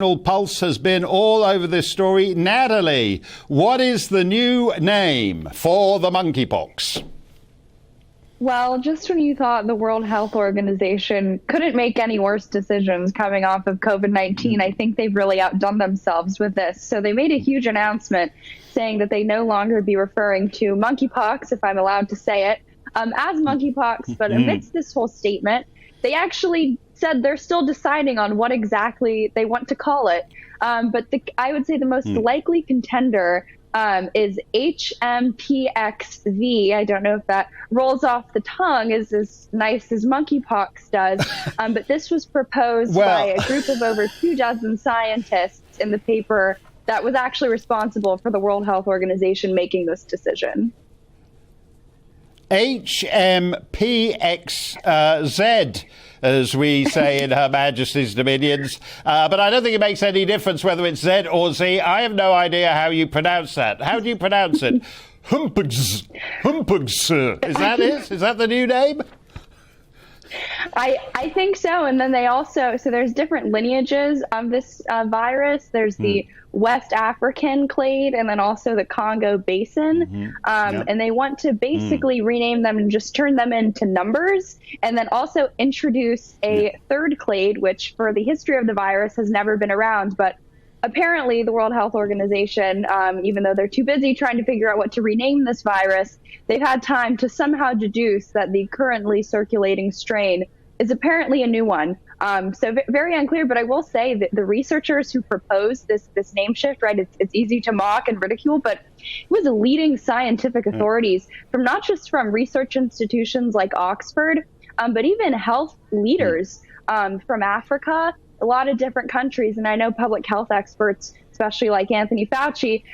Pulse has been all over this story. Natalie, what is the new name for the monkeypox? Well, just when you thought the World Health Organization couldn't make any worse decisions coming off of COVID-19, I think they've really outdone themselves with this. So they made a huge announcement saying that they no longer be referring to monkeypox, if I'm allowed to say it, as monkeypox. But amidst this whole statement, they actually said they're still deciding on what exactly they want to call it. But I would say the most likely contender is HMPXV. I don't know if that rolls off the tongue as nice as monkeypox does, but this was proposed by a group of over 24 scientists in the paper that was actually responsible for the World Health Organization making this decision. HMPXZ, as we say in Her Majesty's Dominions. But I don't think it makes any difference whether it's Z or Z. I have no idea how you pronounce that. How do you pronounce it? Humpugs. Humpugs. Is that it? Is that the new name? I think so. And then they also, so there's different lineages of this virus. There's the West African clade and then also the Congo Basin. And they want to basically rename them and just turn them into numbers. And then also introduce a third clade, which for the history of the virus has never been around. But apparently the World Health Organization, even though they're too busy trying to figure out what to rename this virus, they've had time to somehow deduce that the currently circulating strain is apparently a new one. So very unclear, but I will say that the researchers who proposed this name shift, right, it's easy to mock and ridicule, but it was leading scientific authorities from not just from research institutions like Oxford, but even health leaders from Africa, a lot of different countries. And I know public health experts, especially like Anthony Fauci,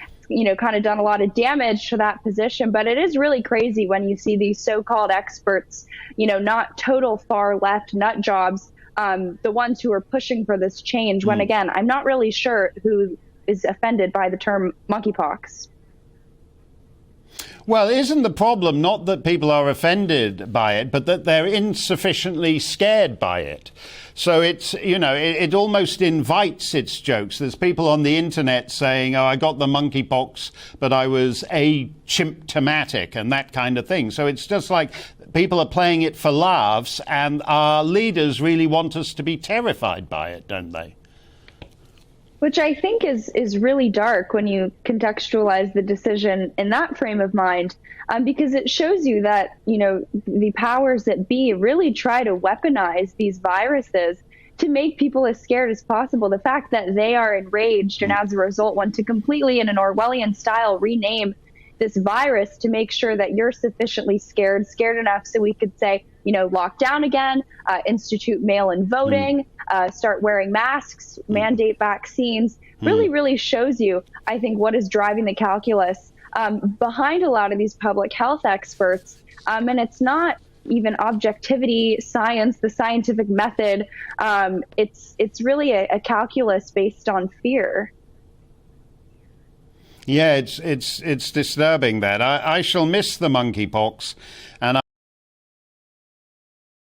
kind of done a lot of damage to that position. But it is really crazy when you see these so-called experts, not total far left nut jobs, the ones who are pushing for this change, when again, I'm not really sure who is offended by the term monkeypox. Well, isn't the problem not that people are offended by it, but that they're insufficiently scared by it? So it's, it almost invites its jokes. There's people on the internet saying, oh, I got the monkeypox, but I was asymptomatic and that kind of thing. So it's just like people are playing it for laughs, and our leaders really want us to be terrified by it, don't they? Which I think is really dark when you contextualize the decision in that frame of mind, because it shows you that, the powers that be really try to weaponize these viruses to make people as scared as possible. The fact that they are enraged and as a result want to completely, in an Orwellian style, rename this virus to make sure that you're sufficiently scared enough so we could say, lock down again, institute mail-in voting, start wearing masks, mandate vaccines, really shows you, I think, what is driving the calculus behind a lot of these public health experts. And it's not even objectivity, science, the scientific method. It's really a calculus based on fear. Yeah, it's disturbing that. I shall miss the monkeypox, and